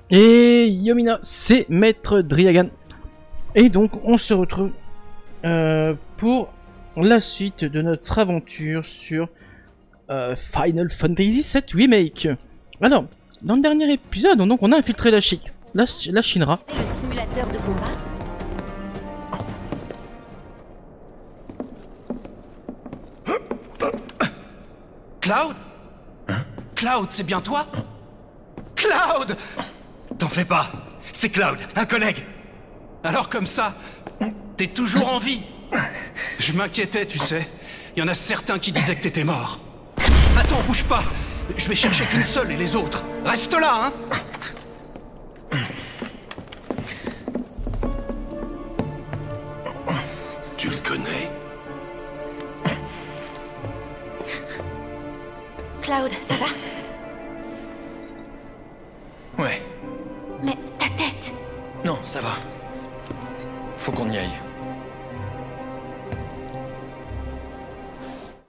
Et Yomina, c'est Maître Driagan. Et donc on se retrouve pour la suite de notre aventure sur Final Fantasy VII Remake. Alors, dans le dernier épisode, donc on a infiltré la Shinra. C'est le simulateur de combat. Cloud? Cloud, c'est bien toi? Cloud! T'en fais pas, c'est Cloud, un collègue. Alors comme ça, t'es toujours en vie. Je m'inquiétais, tu sais. Il y en a certains qui disaient que t'étais mort. Attends, bouge pas. Je vais chercher qu'une seule et les autres. Reste là, hein. Tu le connais? Cloud, ça va? Ouais. Mais ta tête... Non, ça va. Faut qu'on y aille.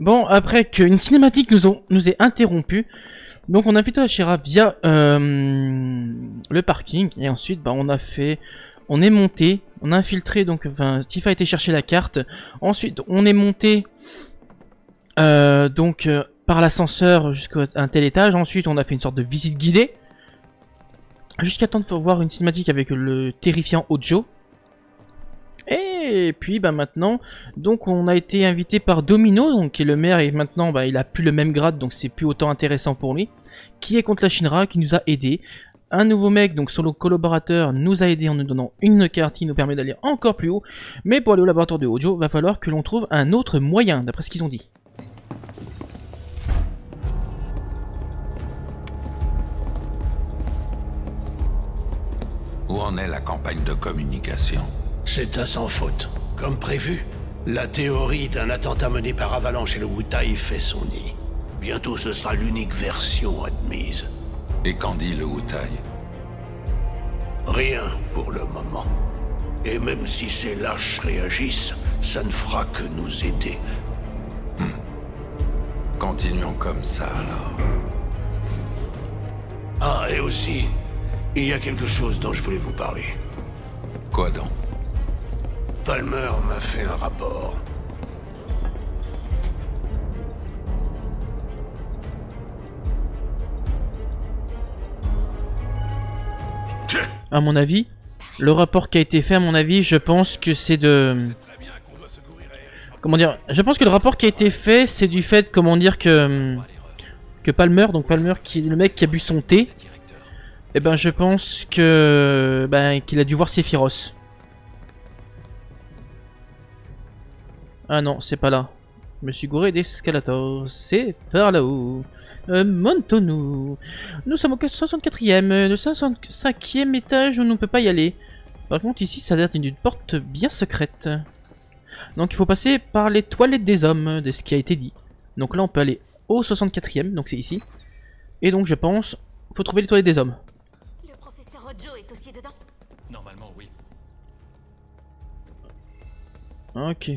Bon, après qu'une cinématique nous ait interrompu, donc on a infiltré la Shinra via le parking, et ensuite bah, on est monté, on a infiltré, donc enfin, Tifa a été chercher la carte, ensuite on est monté par l'ascenseur jusqu'à un tel étage, ensuite on a fait une sorte de visite guidée, jusqu'à temps de voir une cinématique avec le terrifiant Hojo. Et puis bah maintenant, donc on a été invité par Domino, donc qui est le maire, et maintenant bah, il a plus le même grade, donc c'est plus autant intéressant pour lui, qui est contre la Shinra, qui nous a aidé. Un nouveau mec, donc solo collaborateur, nous a aidé en nous donnant une carte qui nous permet d'aller encore plus haut. Mais pour aller au laboratoire de Hojo, va falloir que l'on trouve un autre moyen, d'après ce qu'ils ont dit. Où en est la campagne de communication? C'est un sans faute. Comme prévu, la théorie d'un attentat mené par Avalanche et le Wutai fait son nid. Bientôt ce sera l'unique version admise. Et qu'en dit le Wutai? Rien pour le moment. Et même si ces lâches réagissent, ça ne fera que nous aider. Continuons comme ça alors. Ah, et aussi, il y a quelque chose dont je voulais vous parler. Quoi donc? Palmer m'a fait un rapport. À mon avis, le rapport qui a été fait, à mon avis, je pense que c'est de... Comment dire? Je pense que le rapport qui a été fait, c'est du fait, comment dire, que Palmer, donc Palmer qui est le mec qui a bu son thé, et ben je pense que qu'il a dû voir Sephiroth. Ah non, c'est pas là. Je me suis gouré d'escalator. C'est par là-haut. Montons-nous. Nous sommes au 64e, le 55e étage où on ne peut pas y aller. Par contre, ici, ça a l'air d'une porte bien secrète. Donc, il faut passer par les toilettes des hommes, de ce qui a été dit. Donc là, on peut aller au 64e, donc c'est ici. Et donc, je pense, faut trouver les toilettes des hommes. Le professeur Hojo est aussi dedans? Normalement, oui. Ok.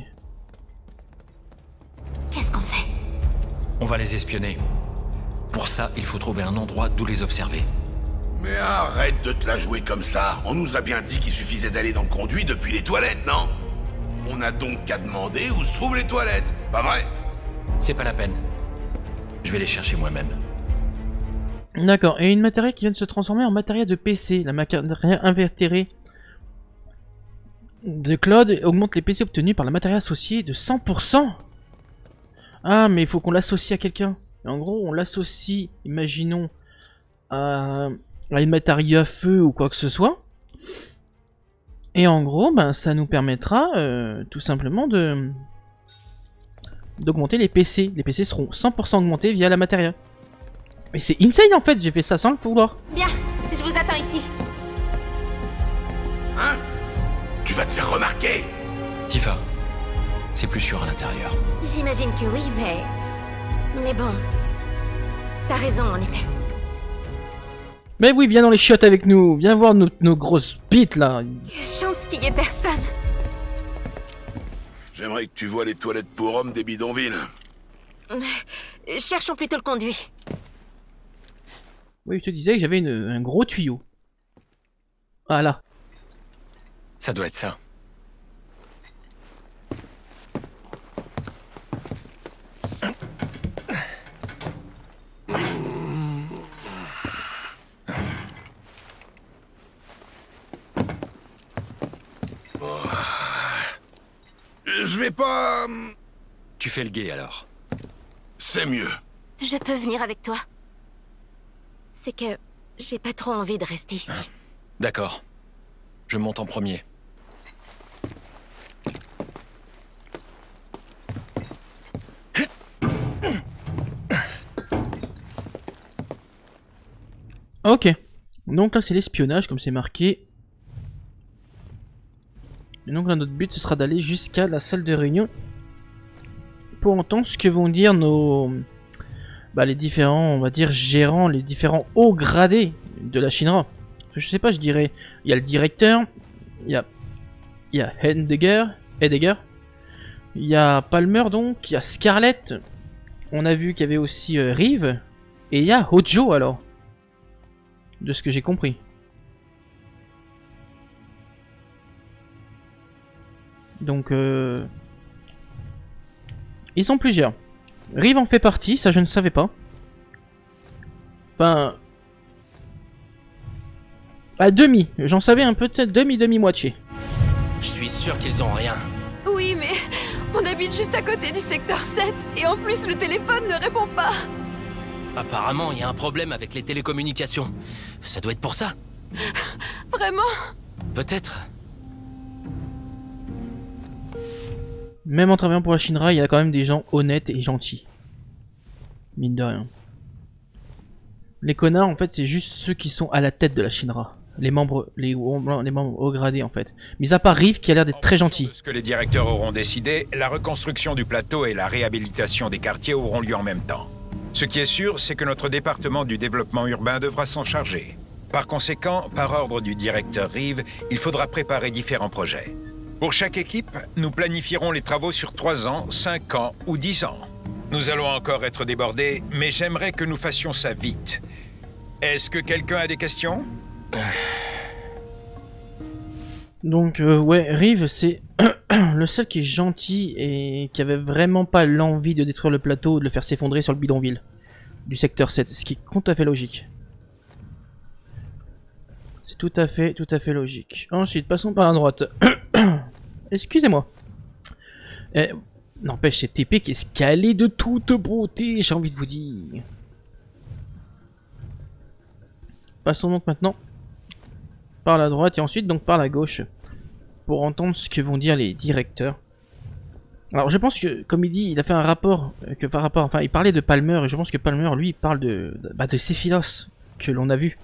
Qu'est-ce qu'on fait? On va les espionner. Pour ça, il faut trouver un endroit d'où les observer. Mais arrête de te la jouer comme ça. On nous a bien dit qu'il suffisait d'aller dans le conduit depuis les toilettes, non? On a donc qu'à demander où se trouvent les toilettes, pas vrai? C'est pas la peine. Je vais les chercher moi-même. D'accord, et une matériel qui vient de se transformer en matériel de PC. La matériel invertérée de Claude augmente les PC obtenus par la matériel associée de 100%. Ah, mais il faut qu'on l'associe à quelqu'un. En gros, on l'associe, imaginons, à une matériel à feu ou quoi que ce soit. Et en gros, ben, ça nous permettra tout simplement d'augmenter les PC. Les PC seront 100% augmentés via la matériel. Mais c'est insane en fait, j'ai fait ça sans le vouloir. Bien, je vous attends ici. Hein? Tu vas te faire remarquer? Tifa, c'est plus sûr à l'intérieur. J'imagine que oui, mais bon... T'as raison, en effet. Mais oui, viens dans les chiottes avec nous. Viens voir nos grosses bites là. Quelle chance qu'il y ait personne. J'aimerais que tu vois les toilettes pour hommes des bidonvilles. Cherchons plutôt le conduit. Oui, je te disais que j'avais un gros tuyau. Ah là. Ça doit être ça. Je vais pas... Tu fais le guet alors. C'est mieux. Je peux venir avec toi. C'est que j'ai pas trop envie de rester ici. D'accord. Je monte en premier. Ok. Donc là c'est l'espionnage comme c'est marqué. Et donc là notre but ce sera d'aller jusqu'à la salle de réunion pour entendre ce que vont dire nos... les différents, on va dire, gérants, les différents hauts gradés de la Shinra. Je sais pas, je dirais, il y a le directeur, il y a Heidegger, il y a Palmer donc, il y a Scarlett, on a vu qu'il y avait aussi Reeve, et il y a Hojo alors, de ce que j'ai compris. Donc, ils sont plusieurs. Reeve en fait partie, ça je ne savais pas. Enfin... à demi, j'en savais un peu, peut-être demi-moitié. Je suis sûr qu'ils ont rien. Oui, mais on habite juste à côté du secteur 7 et en plus le téléphone ne répond pas. Apparemment, il y a un problème avec les télécommunications. Ça doit être pour ça. Vraiment? Peut-être. Même en travaillant pour la Shinra, il y a quand même des gens honnêtes et gentils. Mine de rien. Les connards, en fait, c'est juste ceux qui sont à la tête de la Shinra. Les membres haut gradés, en fait. Mis à part Reeve, qui a l'air d'être très gentil. Ce que les directeurs auront décidé, la reconstruction du plateau et la réhabilitation des quartiers auront lieu en même temps. Ce qui est sûr, c'est que notre département du développement urbain devra s'en charger. Par conséquent, par ordre du directeur Reeve, il faudra préparer différents projets. Pour chaque équipe, nous planifierons les travaux sur 3 ans, 5 ans ou 10 ans. Nous allons encore être débordés, mais j'aimerais que nous fassions ça vite. Est-ce que quelqu'un a des questions? Donc, ouais, Reeve, c'est le seul qui est gentil et qui avait vraiment pas l'envie de détruire le plateau ou de le faire s'effondrer sur le bidonville du secteur 7, ce qui est tout à fait logique. C'est tout à fait logique. Ensuite, passons par la droite. Excusez-moi. N'empêche, cette épée qui est scalée de toute beauté, j'ai envie de vous dire. Passons donc maintenant par la droite et ensuite donc par la gauche pour entendre ce que vont dire les directeurs. Alors je pense que, comme il dit, il a fait un rapport, il parlait de Palmer et je pense que Palmer, lui, il parle de Sephiroth que l'on a vu.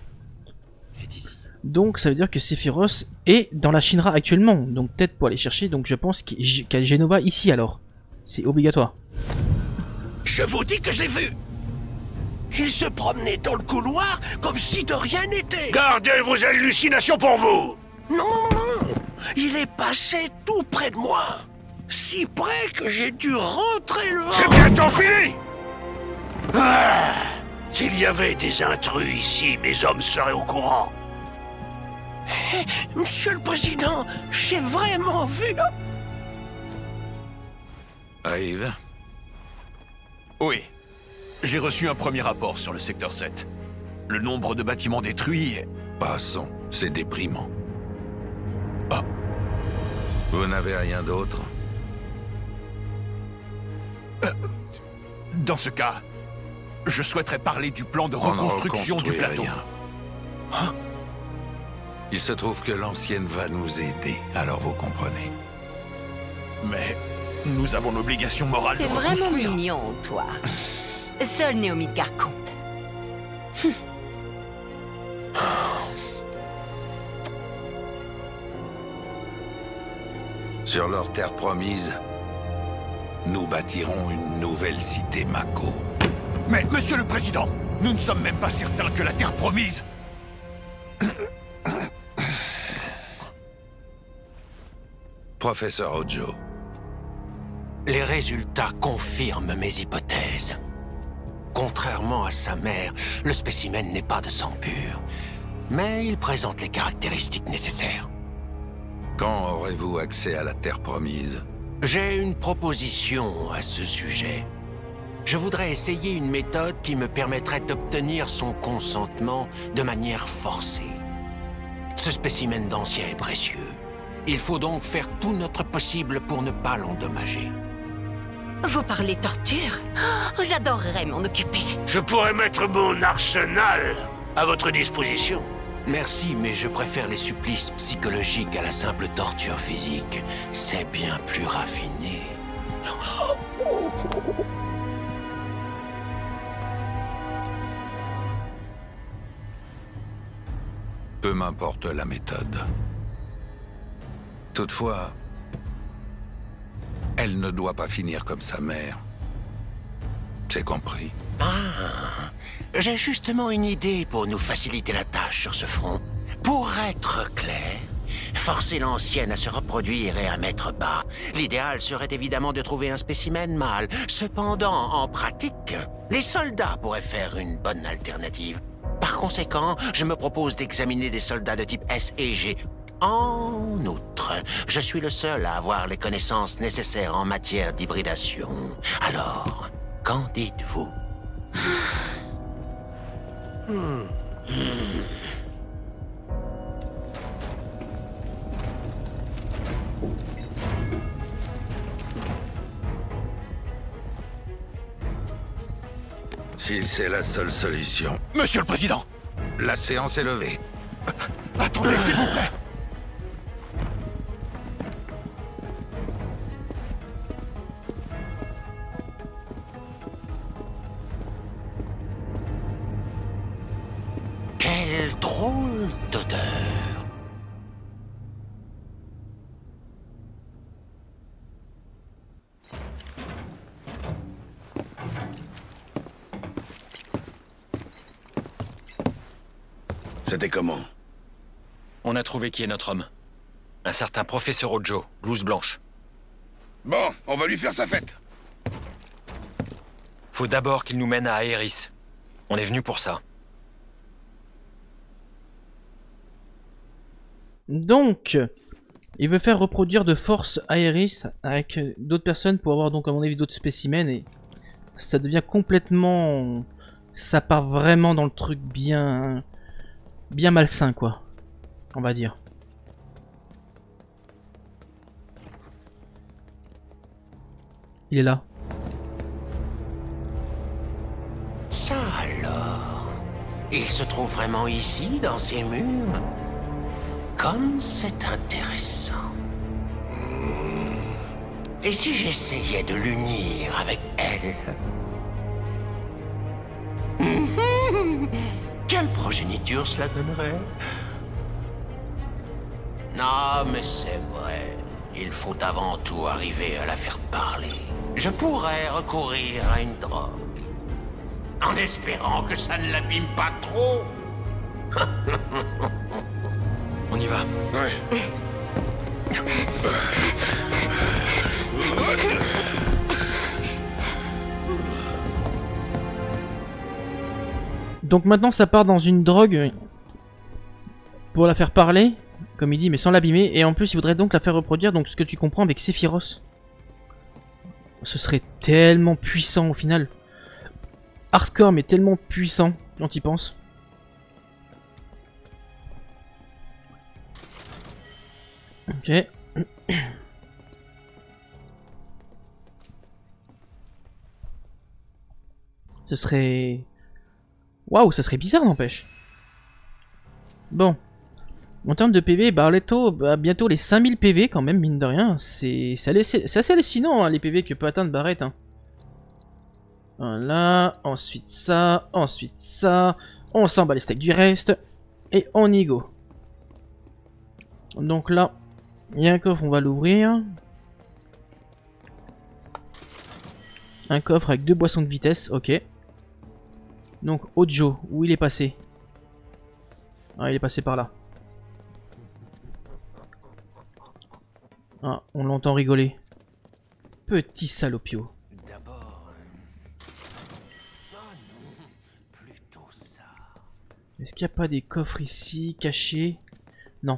C'est ici. Donc ça veut dire que Sephiroth est dans la Shinra actuellement, donc peut-être pour aller chercher, donc je pense qu'il y a Genova ici alors. C'est obligatoire. Je vous dis que je l'ai vu. Il se promenait dans le couloir comme si de rien n'était. Gardez vos hallucinations pour vous. Non. Il est passé tout près de moi. Si près que j'ai dû rentrer le ventre. C'est bientôt fini. S'il y avait des intrus ici, mes hommes seraient au courant. Monsieur le Président, j'ai vraiment vu... Arrive. Oui. J'ai reçu un premier rapport sur le secteur 7. Le nombre de bâtiments détruits est... Passons, c'est déprimant. Ah. Vous n'avez rien d'autre? Dans ce cas, je souhaiterais parler du plan de reconstruction du plateau. Rien. Hein? Il se trouve que l'ancienne va nous aider, alors vous comprenez. Mais nous avons l'obligation morale de T'es vraiment reconstruire. mignon, toi. Seul Néomide compte. Sur leur terre promise, nous bâtirons une nouvelle cité Mako. Mais, Monsieur le Président, nous ne sommes même pas certains que la terre promise... Professeur Hojo. Les résultats confirment mes hypothèses. Contrairement à sa mère, le spécimen n'est pas de sang pur. mais il présente les caractéristiques nécessaires. Quand aurez-vous accès à la Terre promise? J'ai une proposition à ce sujet. Je voudrais essayer une méthode qui me permettrait d'obtenir son consentement de manière forcée. Ce spécimen d'ancien est précieux. Il faut donc faire tout notre possible pour ne pas l'endommager. Vous parlez torture? Oh, j'adorerais m'en occuper. Je pourrais mettre mon arsenal à votre disposition. Merci, mais je préfère les supplices psychologiques à la simple torture physique. C'est bien plus raffiné. Peu m'importe la méthode. Toutefois, elle ne doit pas finir comme sa mère. C'est compris. Ah, j'ai justement une idée pour nous faciliter la tâche sur ce front. Pour être clair, forcer l'ancienne à se reproduire et à mettre bas. L'idéal serait évidemment de trouver un spécimen mâle. Cependant, en pratique, les soldats pourraient faire une bonne alternative. Par conséquent, je me propose d'examiner des soldats de type S et G. En outre, je suis le seul à avoir les connaissances nécessaires en matière d'hybridation. Alors, qu'en dites-vous? Si c'est la seule solution. Monsieur le Président! La séance est levée. Attendez, s'il vous plaît! Quelle drôle d'odeur! C'était comment? On a trouvé qui est notre homme. Un certain professeur Ojo, blouse blanche. Bon, on va lui faire sa fête. Faut d'abord qu'il nous mène à Aeris. On est venu pour ça. Donc, il veut faire reproduire de force Aeris avec d'autres personnes pour avoir donc à mon avis d'autres spécimens et ça devient complètement... Ça part vraiment dans le truc bien malsain quoi, on va dire. Il est là. Ça alors? Il se trouve vraiment ici, dans ces murs? Comme c'est intéressant. Et si j'essayais de l'unir avec elle? Quelle progéniture cela donnerait? Non, mais c'est vrai. Il faut avant tout arriver à la faire parler. Je pourrais recourir à une drogue. En espérant que ça ne l'abîme pas trop. On y va. Ouais. Donc maintenant ça part dans une drogue pour la faire parler, comme il dit, mais sans l'abîmer. Et en plus il voudrait donc la faire reproduire, donc ce que tu comprends avec Sephiroth. Ce serait tellement puissant au final. Hardcore mais tellement puissant quand il pense. Ok. Ce serait... Waouh, ça serait bizarre n'empêche. Bon. En termes de PV, Barletto a bientôt les 5000 PV quand même, mine de rien. C'est assez hallucinant hein, les PV que peut atteindre Barrett. Hein. Voilà, ensuite ça. On s'en bat les steaks du reste. Et on y go. Donc là, il y a un coffre, on va l'ouvrir. Un coffre avec 2 boissons de vitesse, ok. Donc Ojo, où il est passé? Ah, il est passé par là. Ah, on l'entend rigoler. Petit salopio. Est-ce qu'il n'y a pas des coffres ici, cachés? Non.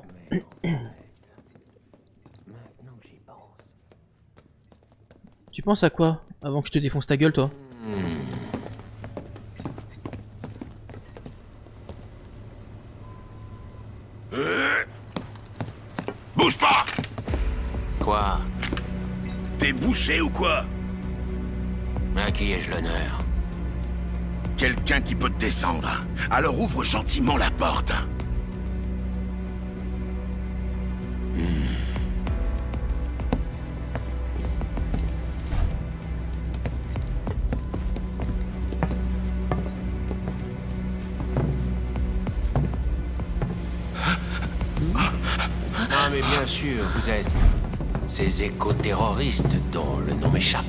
Tu penses à quoi avant que je te défonce ta gueule, toi? Bouge pas! Quoi? T'es bouché ou quoi? À qui ai-je l'honneur? Quelqu'un qui peut te descendre. Alors ouvre gentiment la porte. Ah mais bien sûr, vous êtes ces éco-terroristes dont le nom m'échappe.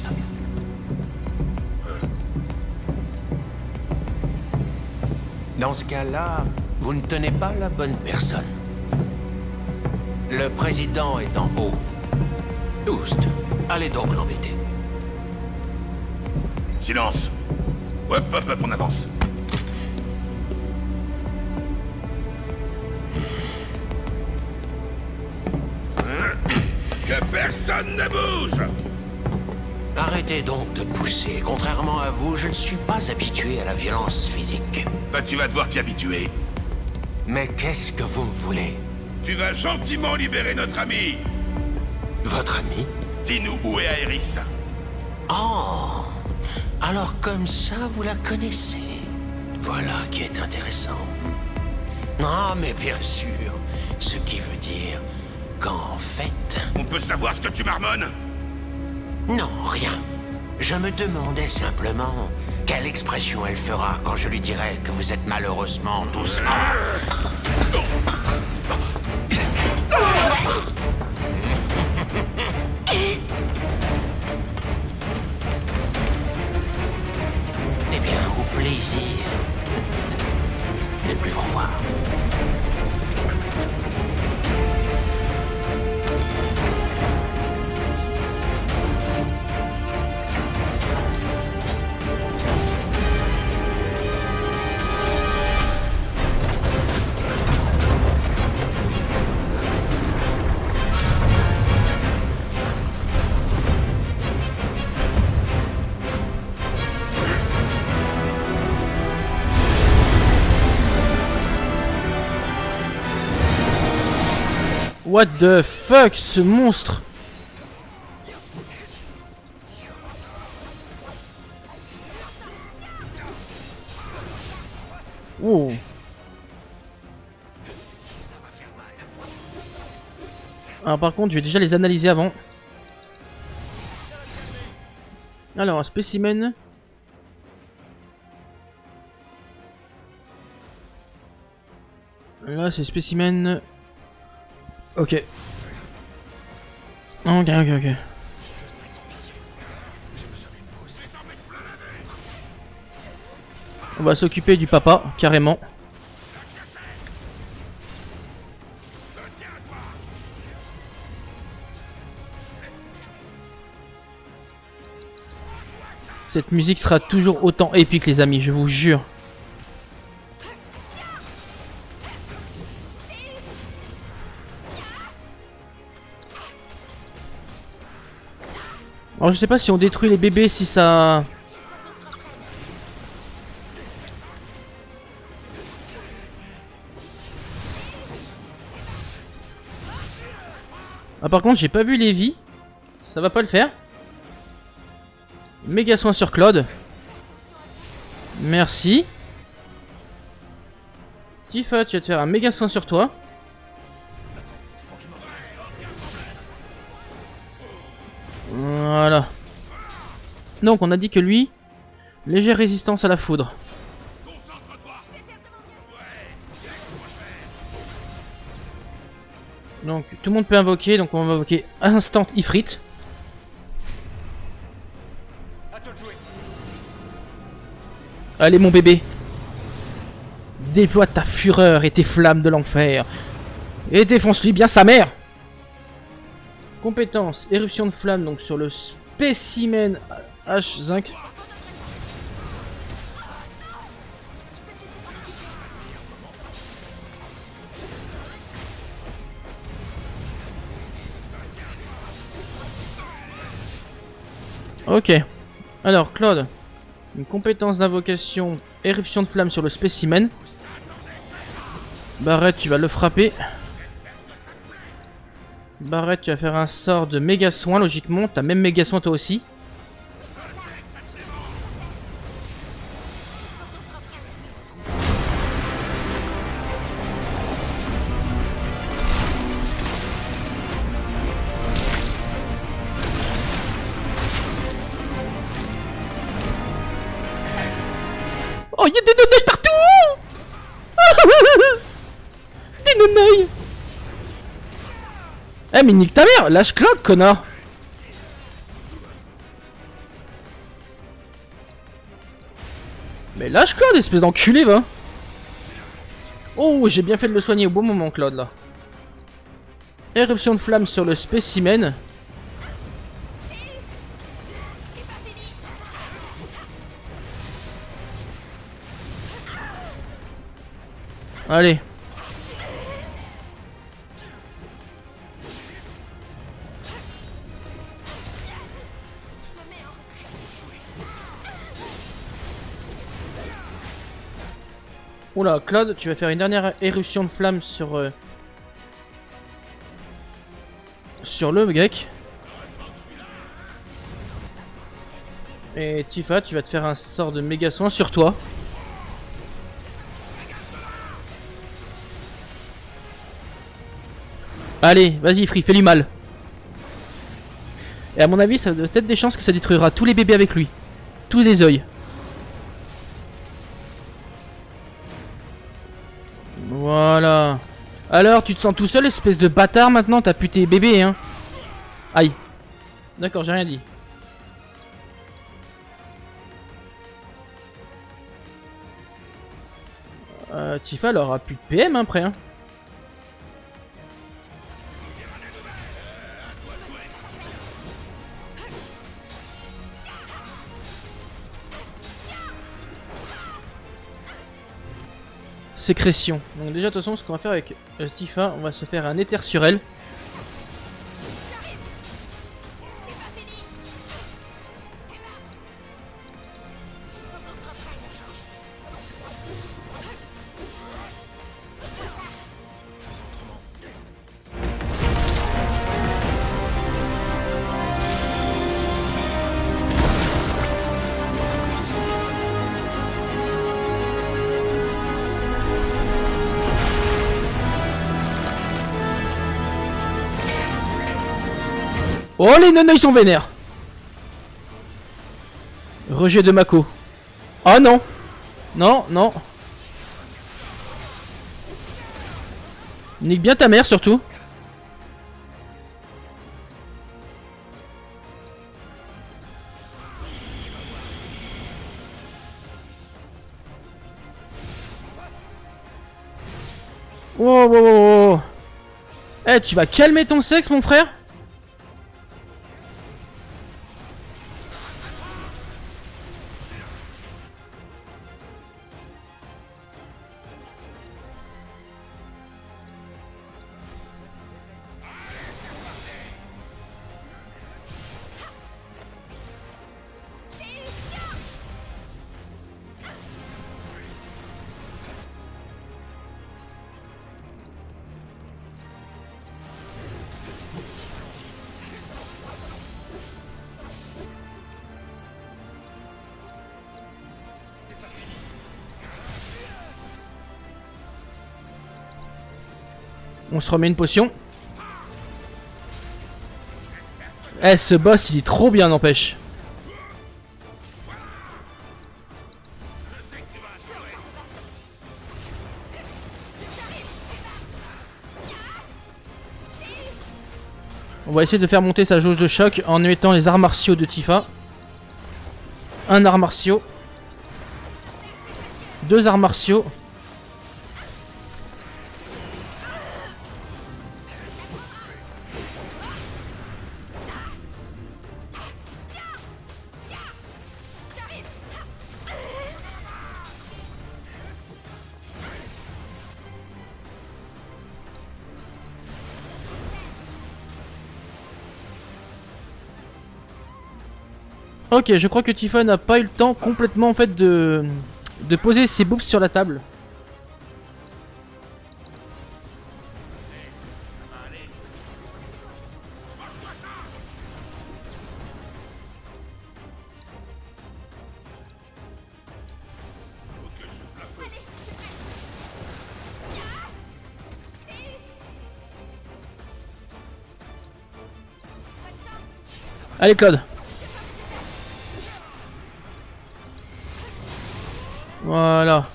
Dans ce cas-là, vous ne tenez pas la bonne personne. Le président est en haut. Oust, allez donc l'embêter. Silence. Hop, hop, hop, on avance. Que personne ne bouge! Arrêtez donc de pousser. Contrairement à vous, je ne suis pas habitué à la violence physique. Bah tu vas devoir t'y habituer. Mais qu'est-ce que vous me voulez? Tu vas gentiment libérer notre ami. Votre ami? Dis-nous où est Aerys. Oh! Alors comme ça, vous la connaissez. Voilà qui est intéressant. Ah, mais bien sûr. Ce qui veut dire qu'en fait... On peut savoir ce que tu marmonnes? Non, rien. Je me demandais simplement quelle expression elle fera quand je lui dirai que vous êtes malheureusement doucement. Eh bien, au plaisir de plus vous revoir. What the fuck, ce monstre? Oh. Alors par contre, je vais déjà les analyser avant. Alors, un spécimen. Là, c'est spécimen. Ok. Ok. On va s'occuper du papa, carrément. Cette musique sera toujours autant épique, les amis, je vous jure. Alors je sais pas si on détruit les bébés, si ça... Ah par contre j'ai pas vu Lévi. Ça va pas le faire. Méga soin sur Claude. Merci. Tifa, tu vas te faire un méga soin sur toi. Voilà. Donc on a dit que lui, légère résistance à la foudre. Donc tout le monde peut invoquer, donc on va invoquer Instant Ifrit. Allez mon bébé, déploie ta fureur et tes flammes de l'enfer et défonce-lui bien sa mère. Compétence, éruption de flamme, donc sur le spécimen H5. Ok. Alors, Claude. Une compétence d'invocation, éruption de flamme sur le spécimen. Barrett, tu vas le frapper. Barrett, tu vas faire un sort de méga soin, logiquement. T'as même méga soin toi aussi. Oh, il y a des nonailles partout. Des nonailles. Eh mais nique ta mère, lâche Claude, connard. Mais lâche Claude, espèce d'enculé, va. Oh, j'ai bien fait de le soigner au bon moment, Claude, là. Éruption de flamme sur le spécimen. Allez. Oula, Claude, tu vas faire une dernière éruption de flamme sur le grec. Et Tifa, tu vas te faire un sort de méga soin sur toi. Allez, vas-y Free, fais-lui mal. Et à mon avis, ça a peut-être des chances que ça détruira tous les bébés avec lui. Tous les œils. Voilà. Alors, tu te sens tout seul, espèce de bâtard, maintenant? T'as pu tes bébés, hein? Aïe. D'accord, j'ai rien dit. Tifa, elle aura plus de PM, hein, après, hein. Sécrétion. Donc déjà de toute façon ce qu'on va faire avec Tifa, on va se faire un éther sur elle. Oh, les nanas, ils sont vénères. Rejet de Mako. Oh non. Non, non. Nique bien ta mère surtout. Wow, wow, wow, wow. Eh, tu vas calmer ton sexe, mon frère? On se remet une potion. Eh, ce boss il est trop bien, n'empêche. On va essayer de faire monter sa jauge de choc en mettant les arts martiaux de Tifa. Un art martiaux. Deux arts martiaux. Ok, je crois que Tifa n'a pas eu le temps complètement en fait de poser ses boobs sur la table. Allez Claude. Voilà.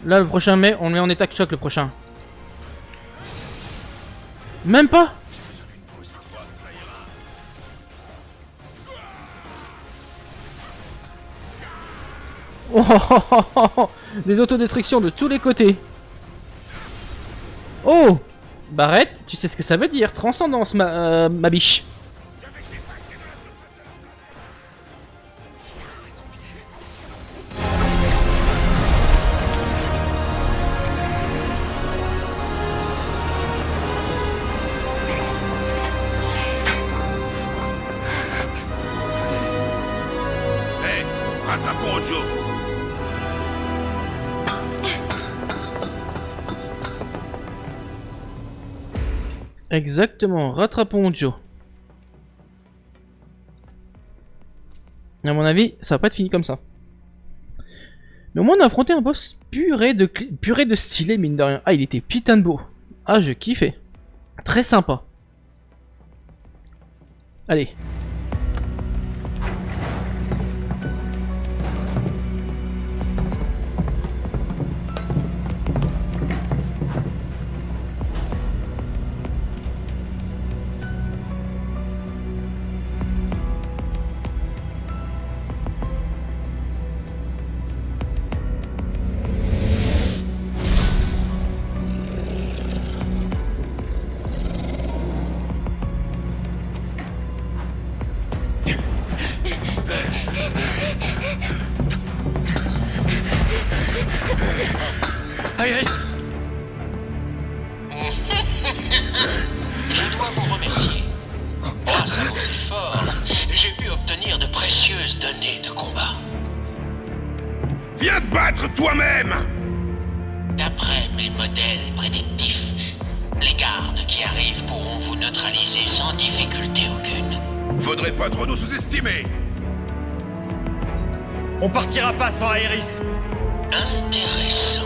Là le prochain mai, on le met en état de choc le prochain. Même pas. Oh, oh, oh, oh, oh. Des autodestructions de tous les côtés. Oh Barrett, tu sais ce que ça veut dire, transcendance ma biche. Hey, rattrapons Ojo. Exactement, rattrapons Joe. À mon avis, ça va pas être fini comme ça. Mais au moins on a affronté un boss purée de stylé, mine de rien. Ah, il était putain de beau. Ah, je kiffais. Très sympa. Allez. Iris! Je dois vous remercier. Grâce à vos efforts, j'ai pu obtenir de précieuses données de combat. Viens te battre toi-même! D'après mes modèles prédictifs, les gardes qui arrivent pourront vous neutraliser sans difficulté aucune. Faudrait pas trop nous sous-estimer. On partira pas sans Iris! Intéressant.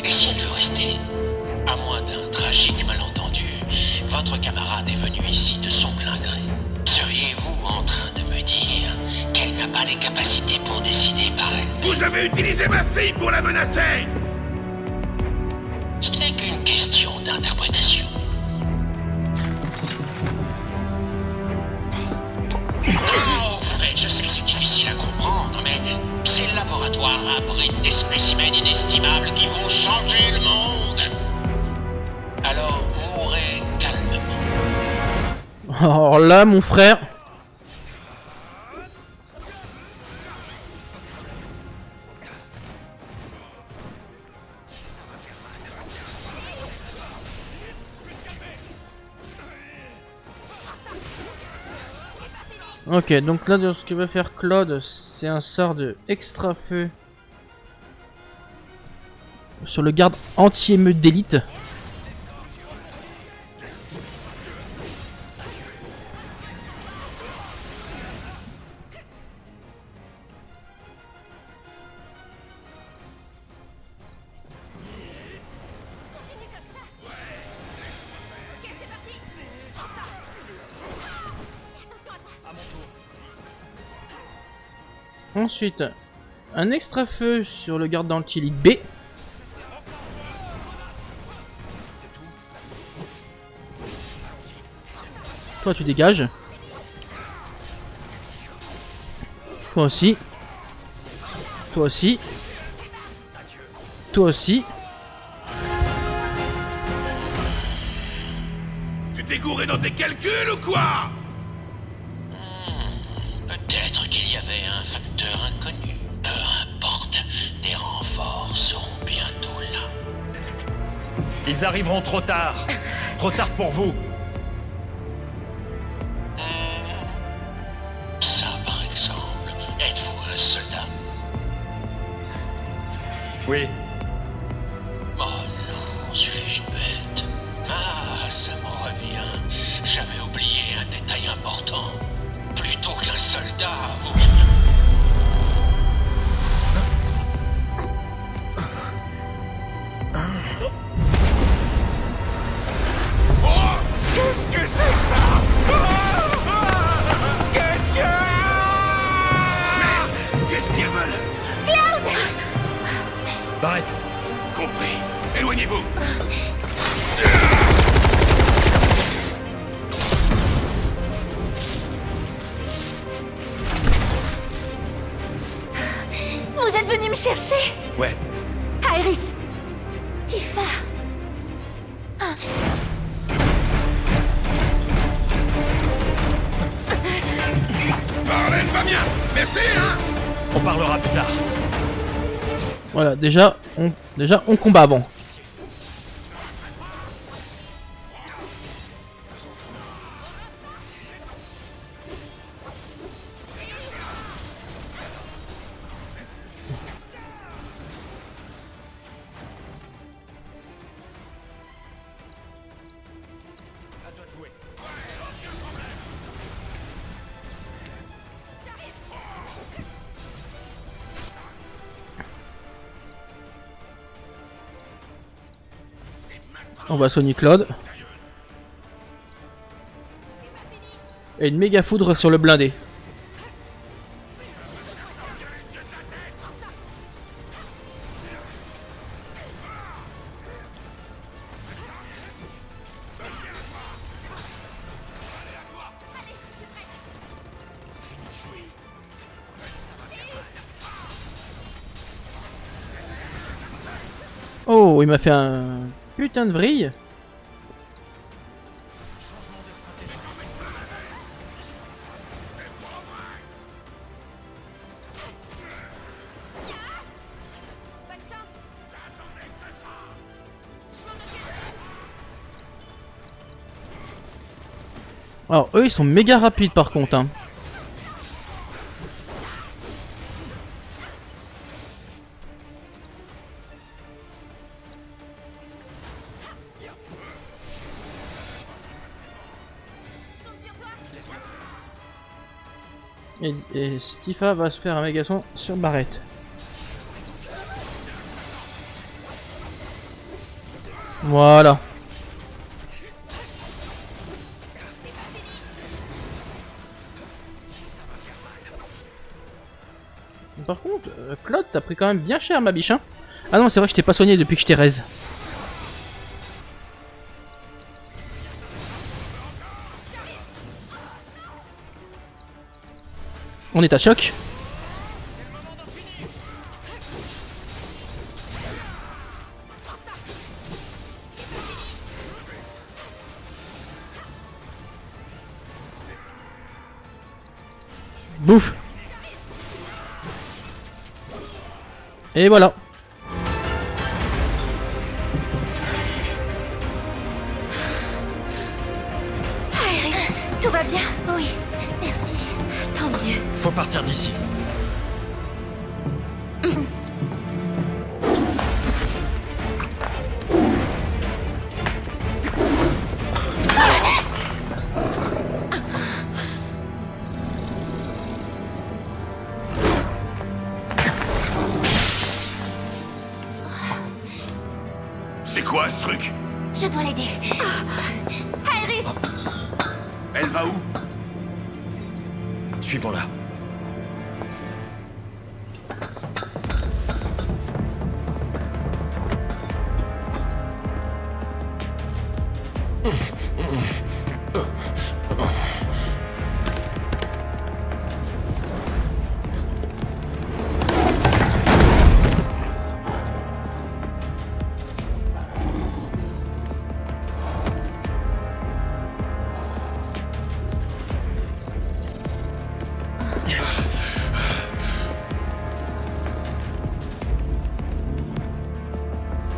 Et si elle veut rester? À moins d'un tragique malentendu, votre camarade est venu ici de son plein gré. Seriez-vous en train de me dire qu'elle n'a pas les capacités pour décider par elle-même? Vous avez utilisé ma fille pour la menacer! Ce n'est qu'une question d'interprétation. Ah, au fait, je sais que c'est difficile à comprendre, mais ces laboratoires abritent des spécimens inestimables qui vont changer le monde. Alors, mourrez calmement. Alors là, mon frère. Ok, donc là, ce que va faire Claude, c'est un sort de extra feu sur le garde anti-émeute d'élite. Ensuite, un extra feu sur le garde anti-élite B. Toi tu dégages. Toi aussi. Toi aussi. Toi aussi. Tu t'es gouré dans tes calculs ou quoi? Peut-être qu'il y avait un facteur inconnu. Peu importe, des renforts seront bientôt là. Ils arriveront trop tard. Trop tard pour vous. Oui. Oh non, suis-je bête? Ah, ça m'en revient. J'avais oublié un détail important. Plutôt qu'un soldat, vous... Oh, qu'est-ce que c'est ça? Qu'est-ce que... Merde! Qu'est-ce qu'ils veulent? Cloud! Barrett. Compris. Éloignez-vous. Vous êtes venu me chercher? Ouais. Iris! Tifa! Marlène va bien. Merci, hein? On parlera plus tard. Voilà, déjà on combat avant. On va soigner Claude. Et une méga foudre sur le blindé. Oh, il m'a fait un putain de vrille. Alors eux ils sont méga rapides par contre hein. Et Tifa va se faire un méga son sur Barrett. Voilà. Par contre, Claude, t'as pris quand même bien cher ma biche hein. Ah non, c'est vrai que je t'ai pas soigné depuis que je t'ai raise. On est à choc. Bouffe. Et voilà. Iris, tout va bien? Oui, merci. Tant mieux. Faut partir d'ici. C'est quoi ce truc? Je dois l'aider. Iris! Elle va où? Suivons-la.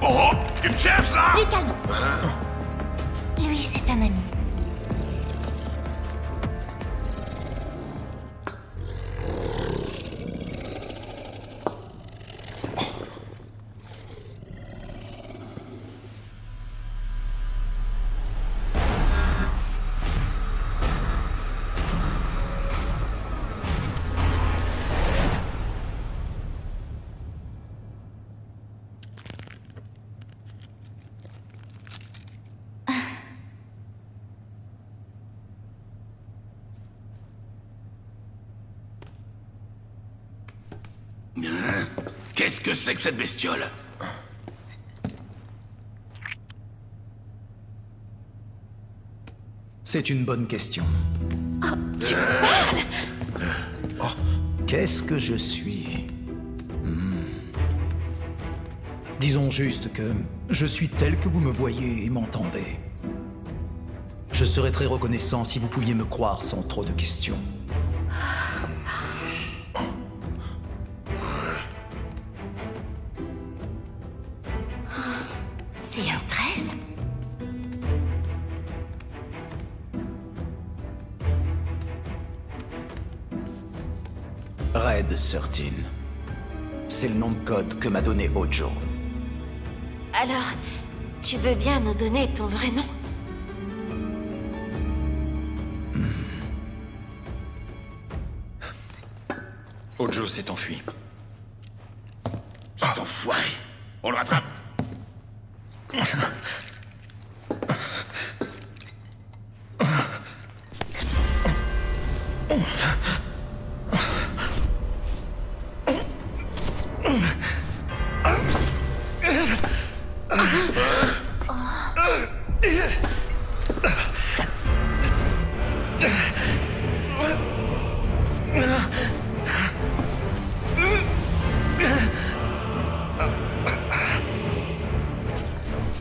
Oh, tu me cherches là? Du calme. Lui, c'est un ami. Qu'est-ce que c'est que cette bestiole? C'est une bonne question. Oh, tu parles? Qu'est-ce que je suis? Disons juste que je suis tel que vous me voyez et m'entendez. Je serais très reconnaissant si vous pouviez me croire sans trop de questions. C'est un 13? Red 13. C'est le nom de code que m'a donné Ojo. Alors, tu veux bien nous donner ton vrai nom? Ojo s'est enfui. Cet enfoiré. On le rattrape.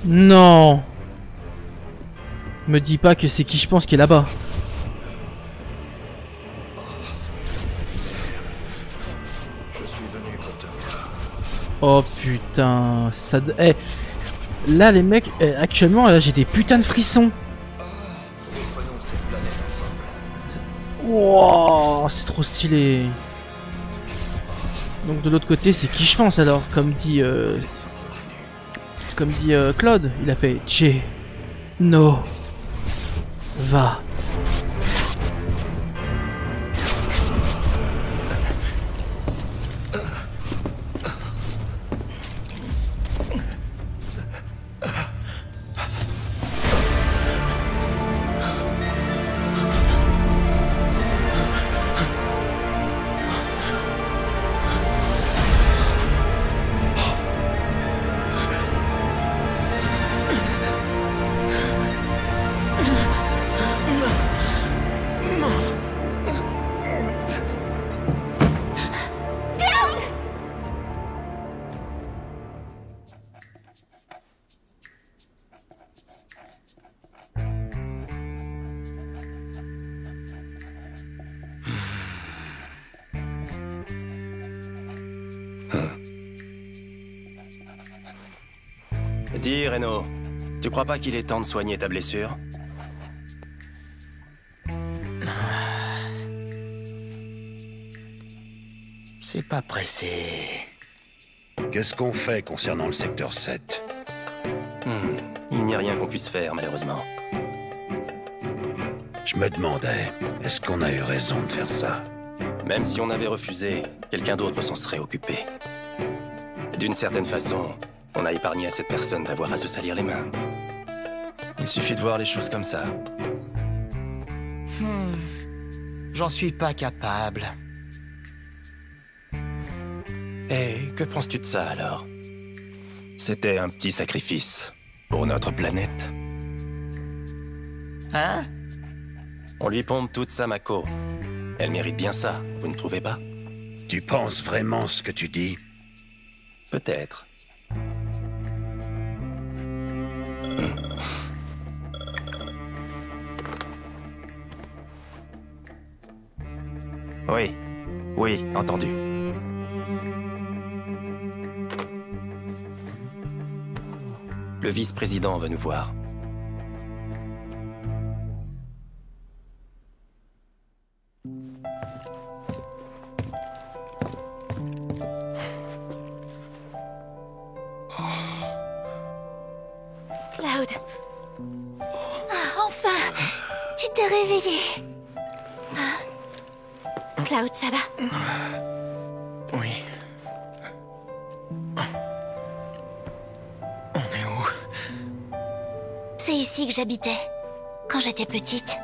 Non. Me dis pas que c'est qui je pense qui est là-bas. Oh putain, ça... Eh, là les mecs, actuellement là j'ai des putains de frissons. Wow, c'est trop stylé. Donc de l'autre côté c'est qui je pense alors, comme dit Claude, il a fait Che, no, va. Dis, Reno, tu crois pas qu'il est temps de soigner ta blessure? C'est pas pressé. Qu'est-ce qu'on fait concernant le secteur 7? Il n'y a rien qu'on puisse faire, malheureusement. Je me demandais, est-ce qu'on a eu raison de faire ça? Même si on avait refusé, quelqu'un d'autre s'en serait occupé. D'une certaine façon, on a épargné à cette personne d'avoir à se salir les mains. Il suffit de voir les choses comme ça. J'en suis pas capable. Et que penses-tu de ça, alors? C'était un petit sacrifice pour notre planète. Hein? On lui pompe toute sa Mako. Elle mérite bien ça, vous ne trouvez pas? Tu penses vraiment ce que tu dis? Peut-être. Oui, oui, entendu. Le vice-président veut nous voir. Cloud. Ah, enfin! Tu t'es réveillé. Ah. Cloud, ça va? Oui. On est où? C'est ici que j'habitais, quand j'étais petite.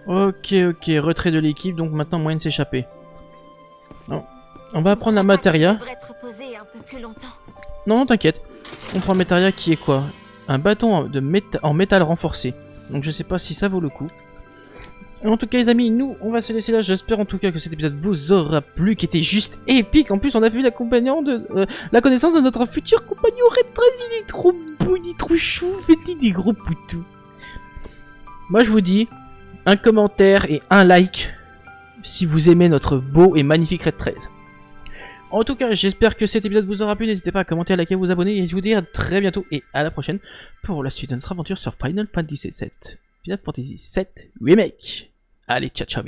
Ok, retrait de l'équipe, donc maintenant moyen de s'échapper. Non. On va prendre la Materia. devrais te reposer un peu plus longtemps. Non, t'inquiète. On prend Materia qui est quoi? Un bâton en métal renforcé. Donc je sais pas si ça vaut le coup. En tout cas les amis, nous on va se laisser là. J'espère en tout cas que cet épisode vous aura plu, qui était juste épique. En plus on a vu la connaissance de notre futur compagnon Red 13. Il est trop beau, il est trop chou. Faites-lui des gros poutous. Moi je vous dis, un commentaire et un like si vous aimez notre beau et magnifique Red 13. En tout cas, j'espère que cet épisode vous aura plu. N'hésitez pas à commenter, à liker, à vous abonner. Et je vous dis à très bientôt et à la prochaine pour la suite de notre aventure sur Final Fantasy VII. Final Fantasy VII Remake. Allez, ciao ciao.